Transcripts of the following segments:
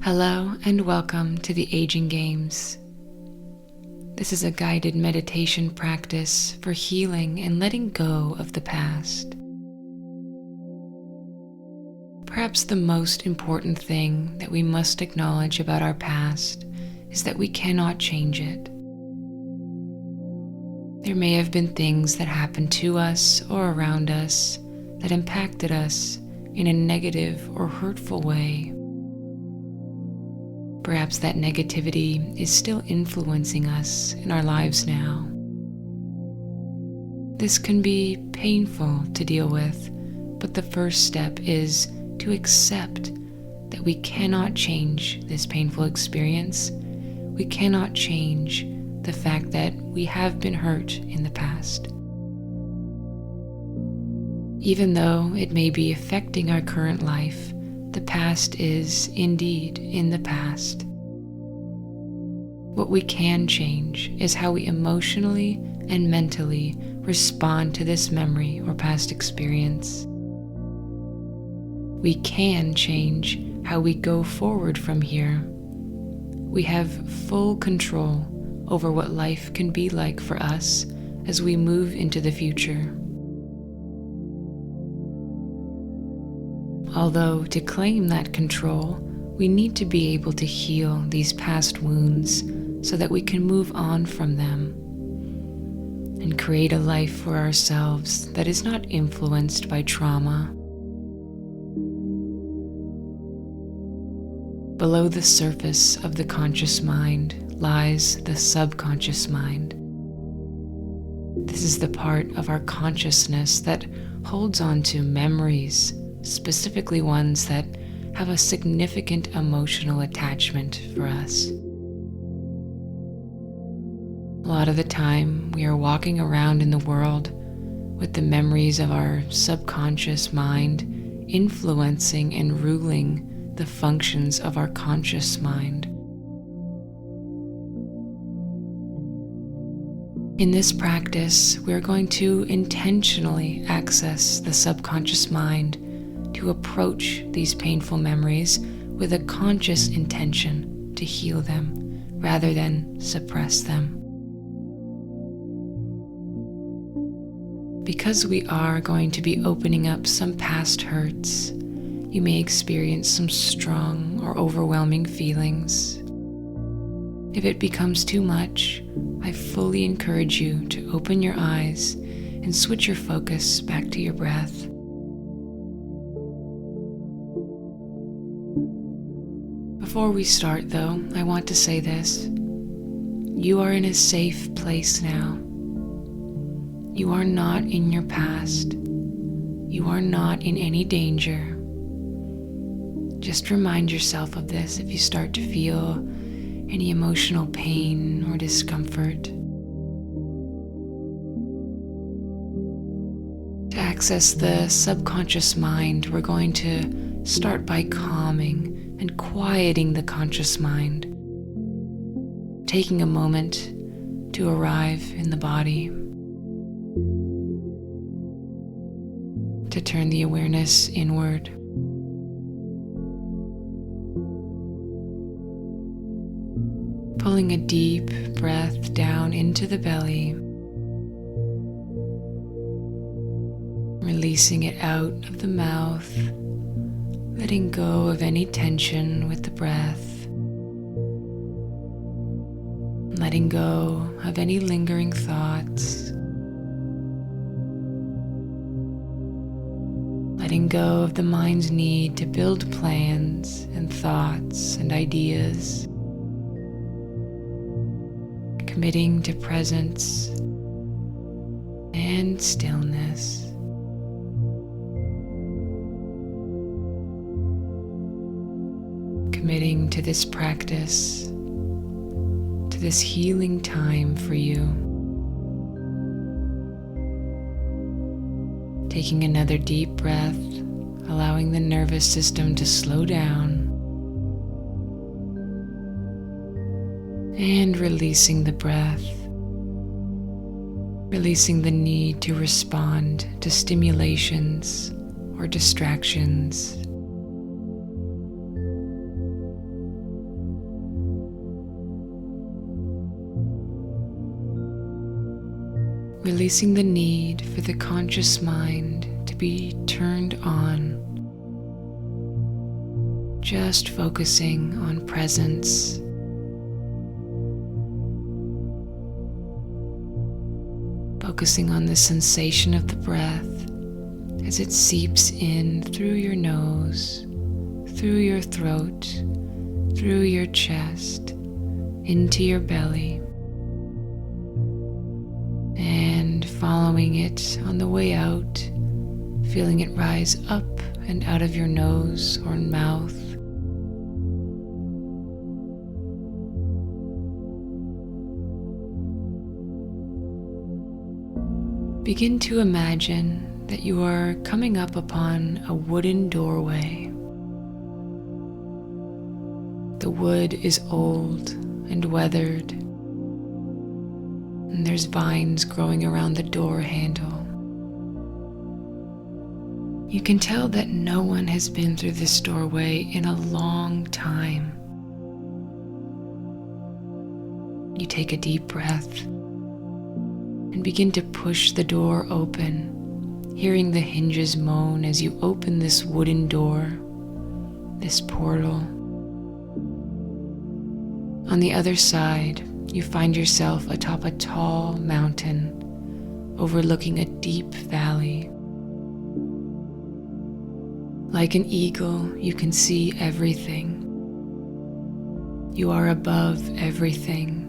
Hello and welcome to the Aging Games. This is a guided meditation practice for healing and letting go of the past. Perhaps the most important thing that we must acknowledge about our past is that we cannot change it. There may have been things that happened to us or around us that impacted us in a negative or hurtful way. Perhaps that negativity is still influencing us in our lives now. This can be painful to deal with, but the first step is to accept that we cannot change this painful experience. We cannot change the fact that we have been hurt in the past. Even though it may be affecting our current life, the past is indeed in the past. What we can change is how we emotionally and mentally respond to this memory or past experience. We can change how we go forward from here. We have full control over what life can be like for us as we move into the future. Although to claim that control, we need to be able to heal these past wounds so that we can move on from them and create a life for ourselves that is not influenced by trauma. Below the surface of the conscious mind lies the subconscious mind. This is the part of our consciousness that holds on to memories, specifically ones that have a significant emotional attachment for us. A lot of the time, we are walking around in the world with the memories of our subconscious mind influencing and ruling the functions of our conscious mind. In this practice, we're going to intentionally access the subconscious mind to approach these painful memories with a conscious intention to heal them rather than suppress them. Because we are going to be opening up some past hurts, you may experience some strong or overwhelming feelings. If it becomes too much, I fully encourage you to open your eyes and switch your focus back to your breath. Before we start, though, I want to say this. You are in a safe place now. You are not in your past. You are not in any danger. Just remind yourself of this if you start to feel any emotional pain or discomfort. To access the subconscious mind, we're going to start by calming and quieting the conscious mind, taking a moment to arrive in the body, to turn the awareness inward. Pulling a deep breath down into the belly, releasing it out of the mouth, letting go of any tension with the breath, letting go of any lingering thoughts, letting go of the mind's need to build plans and thoughts and ideas, committing to presence and stillness. Committing to this practice, to this healing time for you. Taking another deep breath, allowing the nervous system to slow down, and releasing the breath, releasing the need to respond to stimulations or distractions. releasing the need for the conscious mind to be turned on. Just focusing on presence. Focusing on the sensation of the breath as it seeps in through your nose, through your throat, through your chest, into your belly, and following it on the way out, feeling it rise up and out of your nose or mouth. Begin to imagine that you are coming up upon a wooden doorway. The wood is old and weathered, and there's vines growing around the door handle. You can tell that no one has been through this doorway in a long time. You take a deep breath and begin to push the door open, hearing the hinges moan as you open this wooden door, this portal. On the other side, you find yourself atop a tall mountain overlooking a deep valley. Like an eagle, you can see everything. You are above everything.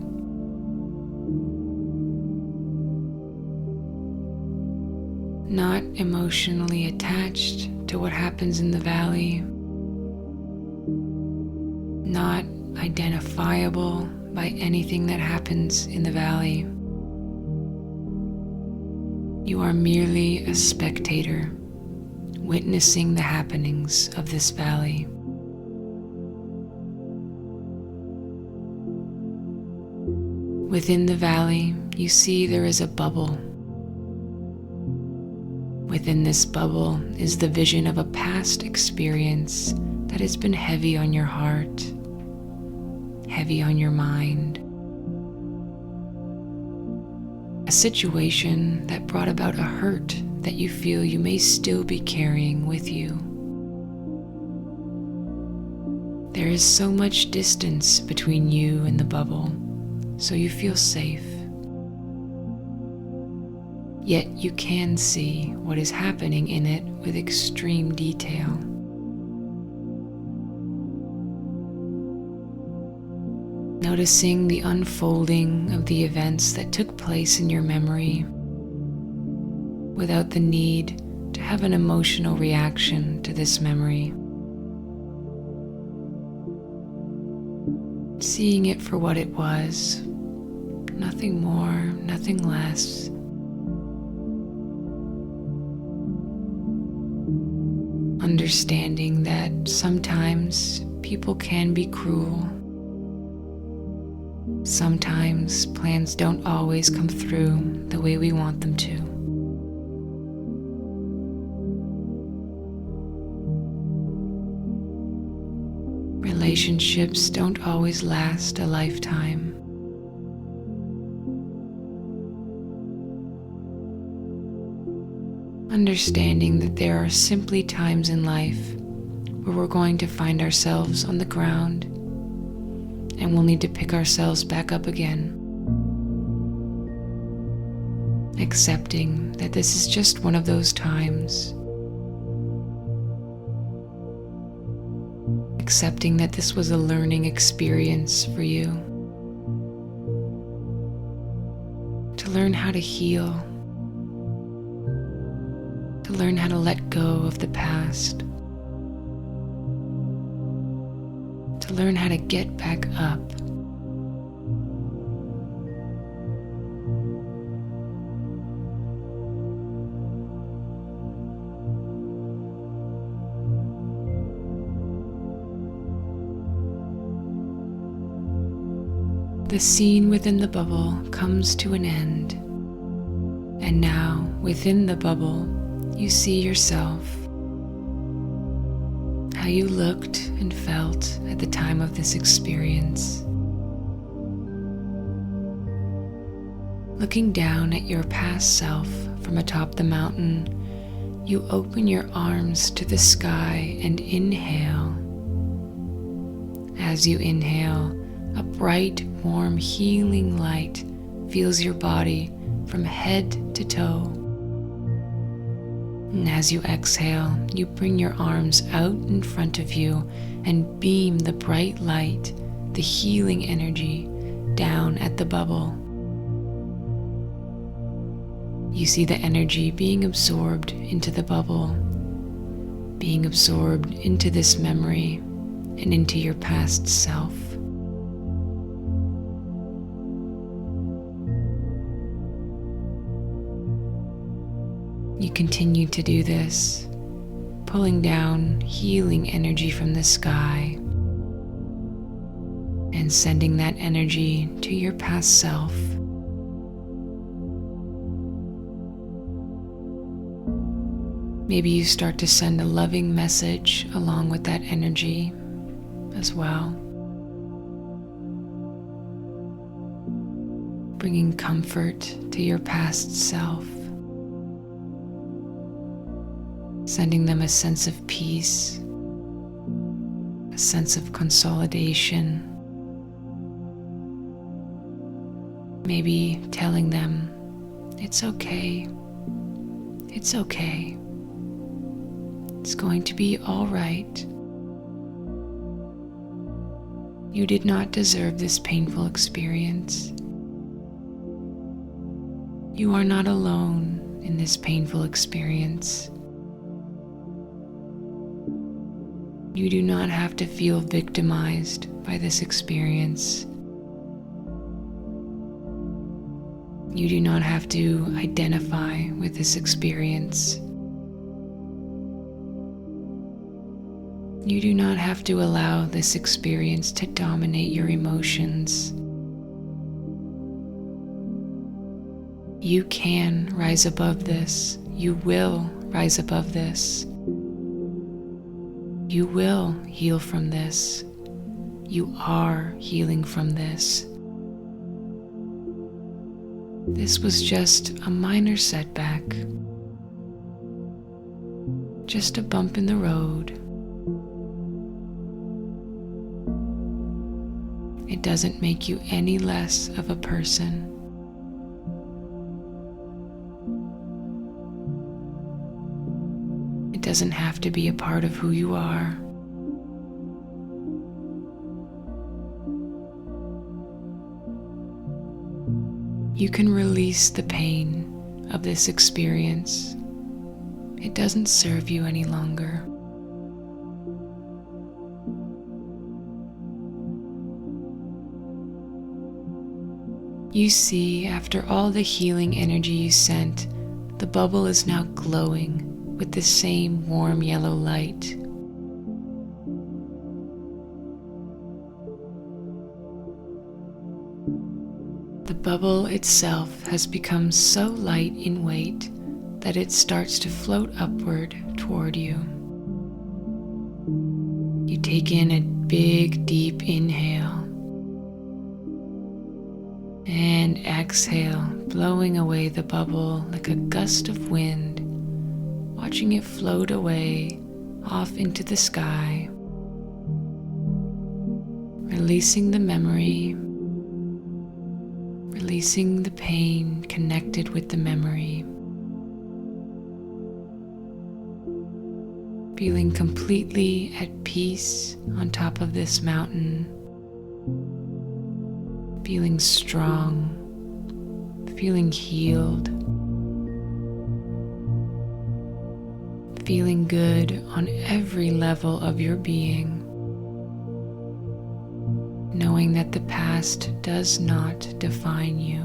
Not emotionally attached to what happens in the valley, not identifiable by anything that happens in the valley. You are merely a spectator, witnessing the happenings of this valley. Within the valley, you see there is a bubble. Within this bubble is the vision of a past experience that has been heavy on your heart, heavy on your mind. A situation that brought about a hurt that you feel you may still be carrying with you. There is so much distance between you and the bubble, so you feel safe. Yet you can see what is happening in it with extreme detail. Noticing the unfolding of the events that took place in your memory without the need to have an emotional reaction to this memory. Seeing it for what it was, nothing more, nothing less. Understanding that sometimes people can be cruel. Sometimes plans don't always come through the way we want them to. Relationships don't always last a lifetime. Understanding that there are simply times in life where we're going to find ourselves on the ground and we'll need to pick ourselves back up again. Accepting that this is just one of those times. Accepting that this was a learning experience for you. To learn how to heal. To learn how to let go of the past. To learn how to get back up. The scene within the bubble comes to an end, and now within the bubble you see yourself, how you looked and felt at the time of this experience. Looking down at your past self from atop the mountain, you open your arms to the sky and inhale. As you inhale, a bright, warm, healing light fills your body from head to toe. And as you exhale, you bring your arms out in front of you and beam the bright light, the healing energy, down at the bubble. You see the energy being absorbed into the bubble, being absorbed into this memory and into your past self. You continue to do this, pulling down healing energy from the sky and sending that energy to your past self. Maybe you start to send a loving message along with that energy as well, bringing comfort to your past self, sending them a sense of peace, a sense of consolidation. Maybe telling them, it's okay, it's okay. It's going to be all right. You did not deserve this painful experience. You are not alone in this painful experience. You do not have to feel victimized by this experience. You do not have to identify with this experience. You do not have to allow this experience to dominate your emotions. You can rise above this. You will rise above this. You will heal from this. You are healing from this. This was just a minor setback, just a bump in the road. It doesn't make you any less of a person. It doesn't have to be a part of who you are. You can release the pain of this experience. It doesn't serve you any longer. You see, after all the healing energy you sent, the bubble is now glowing with the same warm yellow light. The bubble itself has become so light in weight that it starts to float upward toward you. You take in a big, deep inhale and exhale, blowing away the bubble like a gust of wind, watching it float away off into the sky, releasing the memory, releasing the pain connected with the memory, feeling completely at peace on top of this mountain, feeling strong, feeling healed, feeling good on every level of your being, knowing that the past does not define you.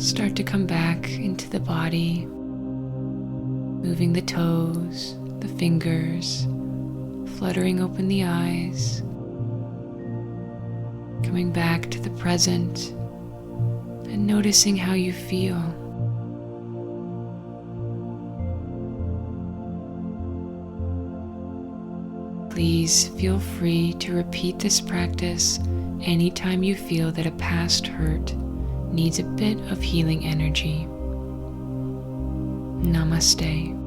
Start to come back into the body, moving the toes, the fingers, fluttering open the eyes, coming back to the present and noticing how you feel. Please feel free to repeat this practice anytime you feel that a past hurt needs a bit of healing energy. Namaste.